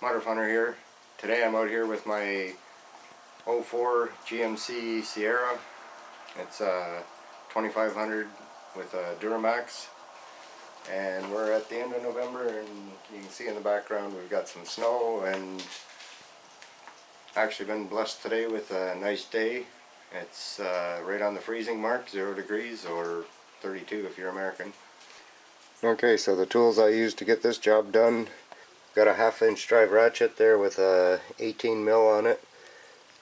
Mudder Hunter here. Today I'm out here with my 04 GMC Sierra. It's a 2500 with a Duramax, and we're at the end of November, and you can see in the background we've got some snow, and actually been blessed today with a nice day. It's right on the freezing mark, 0 degrees, or 32 if you're American. Okay, so the tools I used to get this job done: got a 1/2 inch drive ratchet there with a 18 mil on it,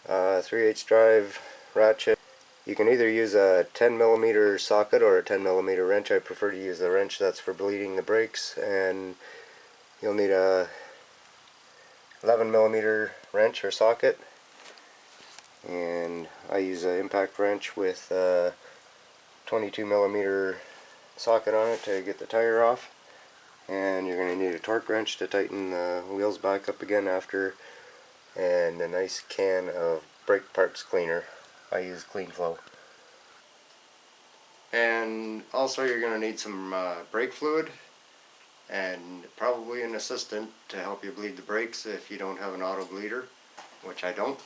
3/8 drive ratchet. You can either use a 10 millimeter socket or a 10 millimeter wrench. I prefer to use the wrench, that's for bleeding the brakes. And you'll need a 11 millimeter wrench or socket, and I use an impact wrench with a 22 millimeter socket on it to get the tire off. And you're going to need a torque wrench to tighten the wheels back up again after, and a nice can of brake parts cleaner. I use Clean Flow. And also you're going to need some brake fluid, and probably an assistant to help you bleed the brakes if you don't have an auto bleeder, which I don't.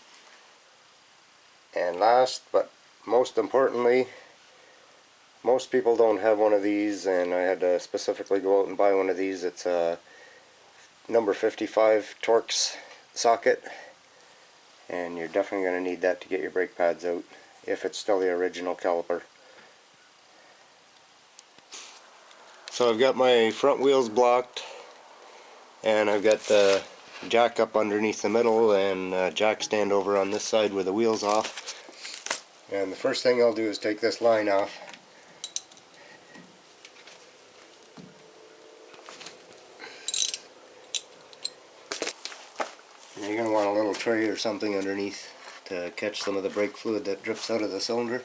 And last but most importantly, most people don't have one of these, and I had to specifically go out and buy one of these. It's a number 55 Torx socket, and you're definitely going to need that to get your brake pads out if it's still the original caliper. So I've got my front wheels blocked, and I've got the jack up underneath the middle, and jack stand over on this side with the wheels off. And the first thing I'll do is take this line off. And you're going to want a little tray or something underneath to catch some of the brake fluid that drips out of the cylinder.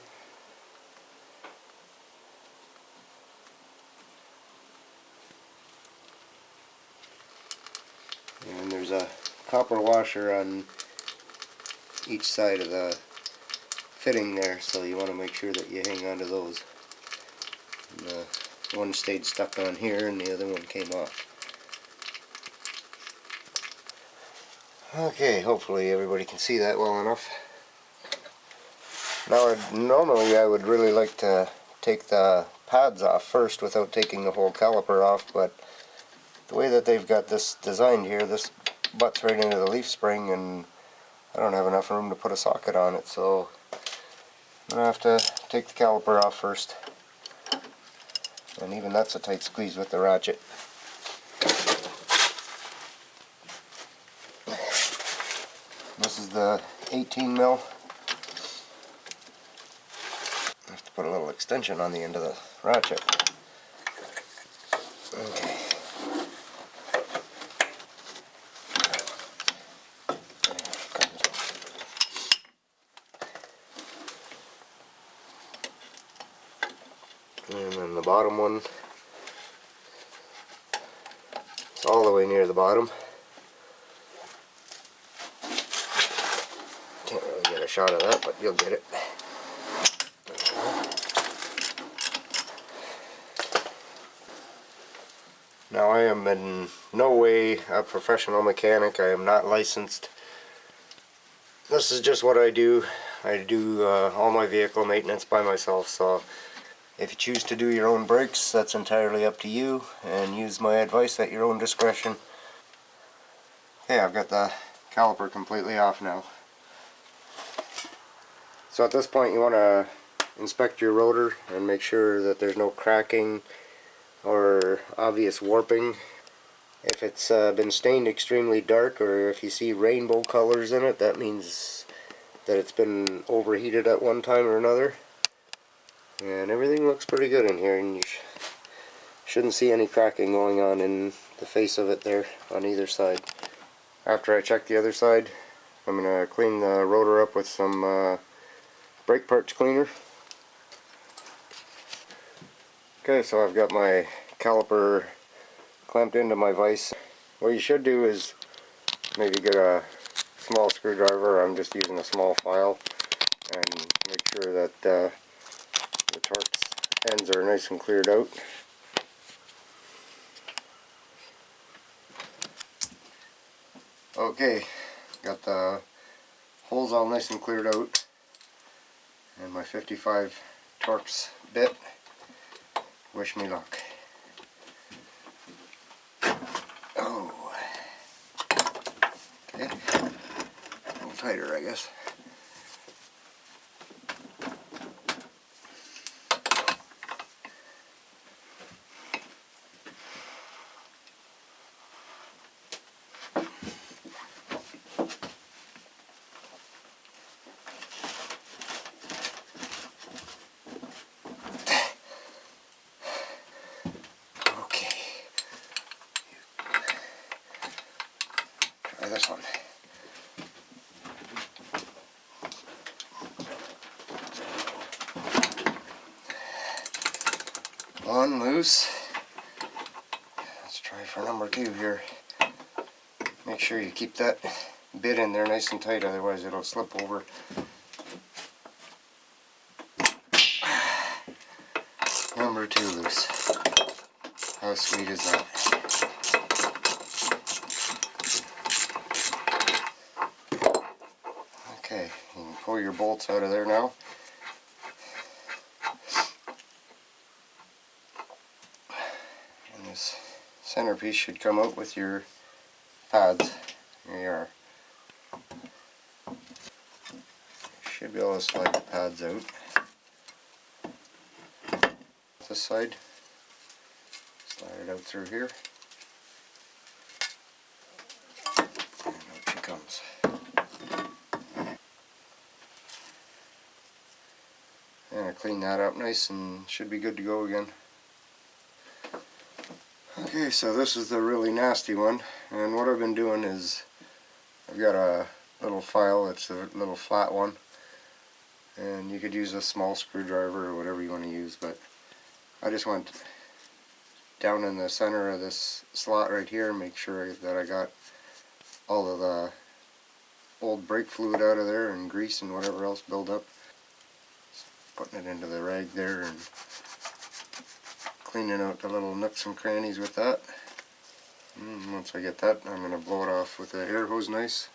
And there's a copper washer on each side of the fitting there, so you want to make sure that you hang on to those. And, one stayed stuck on here and the other one came off. Okay, hopefully everybody can see that well enough. Now normally I would really like to take the pads off first without taking the whole caliper off, but the way that they've got this designed here, this butts right into the leaf spring, and I don't have enough room to put a socket on it, so I'm going to have to take the caliper off first. And even that's a tight squeeze with the ratchet. This is the 18 mil. I have to put a little extension on the end of the ratchet. Okay. And then the bottom one, it's all the way near the bottom. Can't really get a shot of that, but you'll get it. Now I am in no way a professional mechanic. I am not licensed. This is just what I do. I do all my vehicle maintenance by myself, so if you choose to do your own brakes, that's entirely up to you, and use my advice at your own discretion. Okay, I've got the caliper completely off now. So at this point you want to inspect your rotor and make sure that there's no cracking or obvious warping. If it's been stained extremely dark, or if you see rainbow colors in it, that means that it's been overheated at one time or another. And everything looks pretty good in here, and you shouldn't see any cracking going on in the face of it there on either side. After I check the other side, I'm going to clean the rotor up with some brake parts cleaner. Okay, so I've got my caliper clamped into my vise. What you should do is maybe get a small screwdriver. I'm just using a small file, and make sure that the Torx ends are nice and cleared out. Okay, got the holes all nice and cleared out, and my 55 Torx bit. Wish me luck. Oh, okay, a little tighter, I guess. This one. One loose. Let's try for number 2 here. Make sure you keep that bit in there nice and tight, otherwise it'll slip over. Number 2 loose. How sweet is that? Okay, you can pull your bolts out of there now. And this centerpiece should come out with your pads. There you are. Should be able to slide the pads out. This side, slide it out through here. And out she comes. And I clean that up nice and should be good to go again. Okay, so this is the really nasty one, and what I've been doing is I've got a little file, it's a little flat one, and you could use a small screwdriver or whatever you want to use, but I just went down in the center of this slot right here and make sure that I got all of the old brake fluid out of there and grease and whatever else built up. Putting it into the rag there and cleaning out the little nooks and crannies with that. And once I get that, I'm going to blow it off with the air hose nice.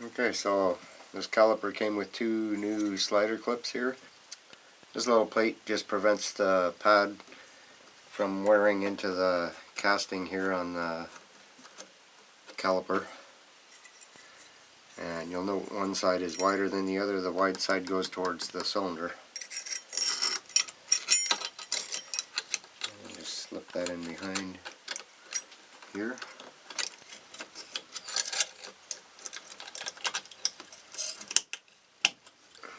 Okay, so this caliper came with 2 new slider clips here. This little plate just prevents the pad from wearing into the casting here on the caliper. And you'll note one side is wider than the other. The wide side goes towards the cylinder. And just slip that in behind here.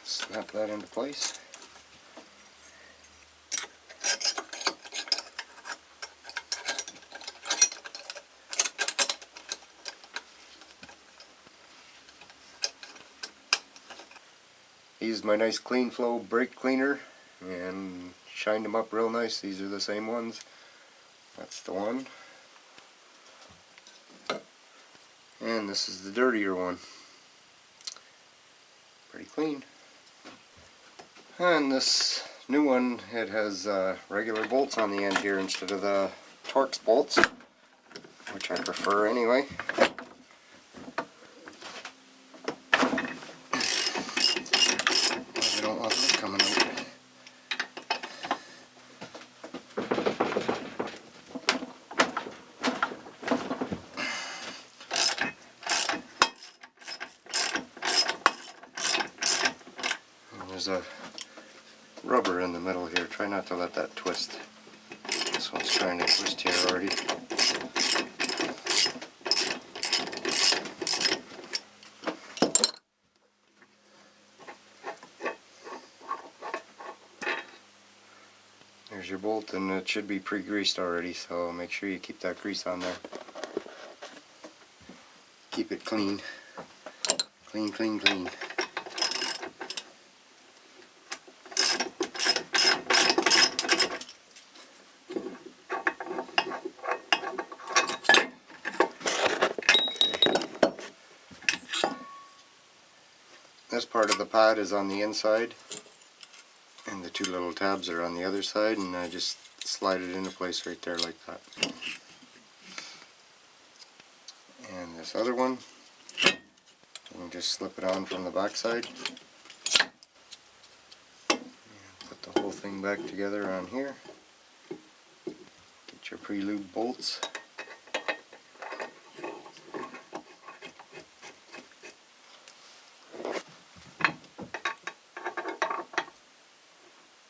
Snap that into place. Used my nice Clean Flow brake cleaner and shined them up real nice. These are the same ones. That's the one. And this is the dirtier one. Pretty clean. And this new one, it has regular bolts on the end here instead of the Torx bolts, which I prefer anyway. I don't want those coming out. And there's a rubber in the middle here. Try not to let that twist. This one's trying to twist here already. There's your bolt, and it should be pre-greased already, so make sure you keep that grease on there. Keep it clean. Clean, clean, clean. This part of the pad is on the inside, and the 2 little tabs are on the other side, and I just slide it into place right there like that. this other one, and just slip it on from the back side. Put the whole thing back together on here. Get your pre-lube bolts.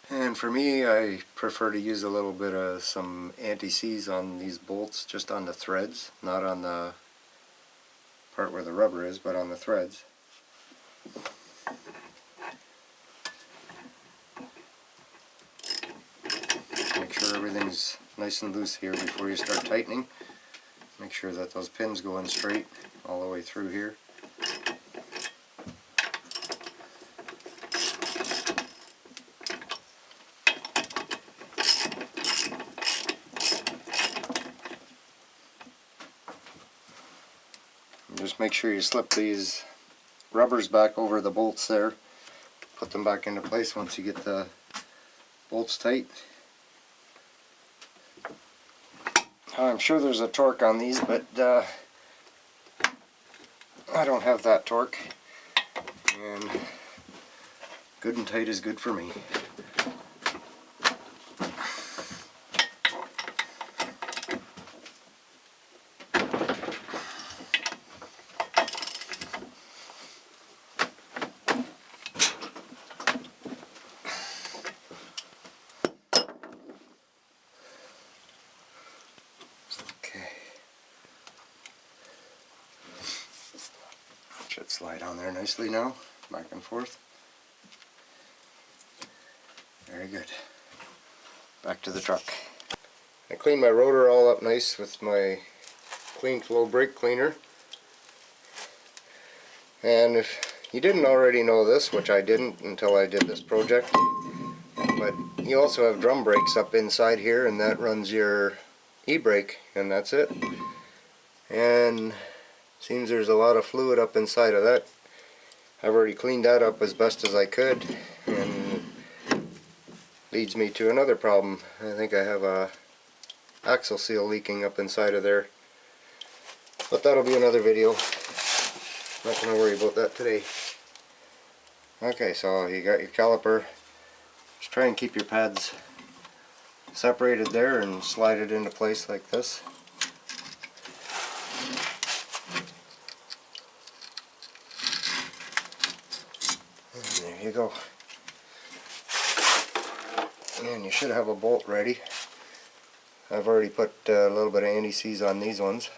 And for me, I prefer to use a little bit of some anti-seize on these bolts, just on the threads, not on the part where the rubber is, but on the threads. Make sure everything's nice and loose here before you start tightening. Make sure that those pins go in straight all the way through here. Just make sure you slip these rubbers back over the bolts there. Put them back into place once you get the bolts tight. I'm sure there's a torque on these, but I don't have that torque. And good and tight is good for me. Should slide on there nicely now, back and forth. Very good. Back to the truck. I cleaned my rotor all up nice with my clean flow brake cleaner. And if you didn't already know this, which I didn't until I did this project, but you also have drum brakes up inside here, and that runs your e-brake, and that's it. And seems there's a lot of fluid up inside of that. I've already cleaned that up as best as I could, and leads me to another problem. I think I have a axle seal leaking up inside of there, but that'll be another video. Not going to worry about that today. Okay, so you got your caliper. Just try and keep your pads separated there and slide it into place like this. There you go. And you should have a bolt ready. I've already put a little bit of anti-seize on these ones.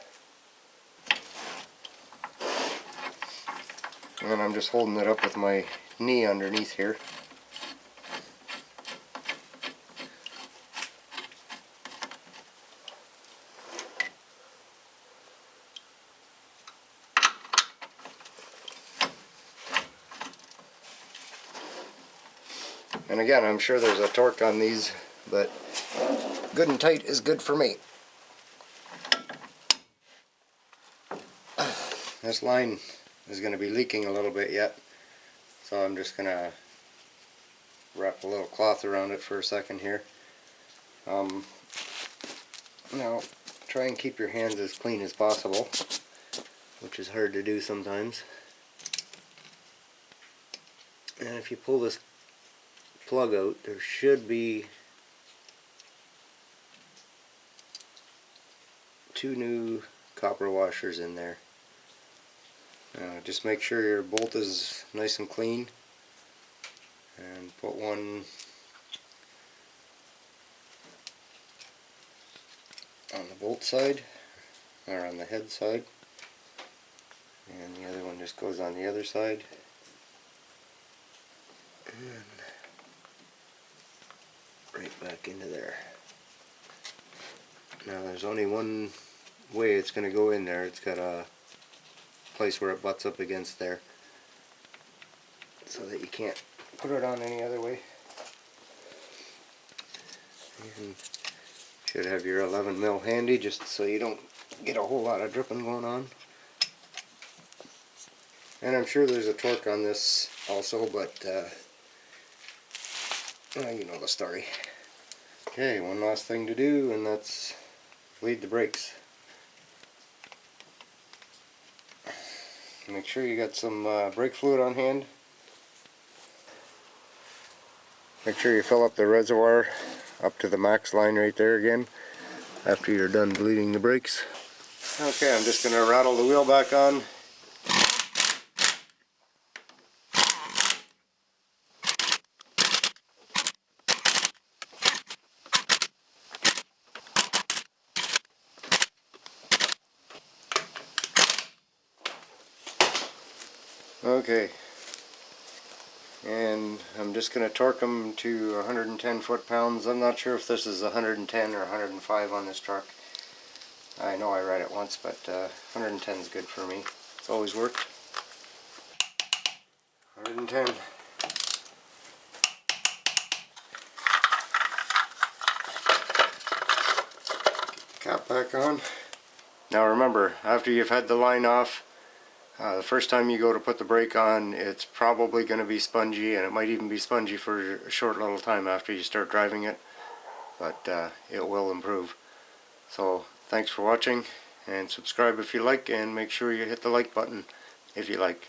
And I'm just holding it up with my knee underneath here. And again, I'm sure there's a torque on these, but good and tight is good for me. This line is going to be leaking a little bit yet, so I'm just going to wrap a little cloth around it for a second here. Now, try and keep your hands as clean as possible, which is hard to do sometimes. And if you pull this plug out, there should be 2 new copper washers in there. Just make sure your bolt is nice and clean, and put one on the bolt side, or on the head side, and the other one just goes on the other side. And right back into there. Now there's only one way it's going to go in there. It's got a place where it butts up against there, so that you can't put it on any other way. And should have your 11 mil handy, just so you don't get a whole lot of dripping going on. And I'm sure there's a torque on this also, but you know the story. Okay, one last thing to do, and that's bleed the brakes. Make sure you got some brake fluid on hand. Make sure you fill up the reservoir up to the max line right there again after you're done bleeding the brakes. Okay, I'm just going to rattle the wheel back on. Okay, and I'm just going to torque them to 110 foot-pounds. I'm not sure if this is 110 or 105 on this truck. I know I read it once, but 110 is good for me. It's always worked. 110. Cap back on. Now remember, after you've had the line off, the first time you go to put the brake on, it's probably going to be spongy, and it might even be spongy for a short little time after you start driving it, but it will improve. So thanks for watching, and subscribe if you like, and make sure you hit the like button if you like.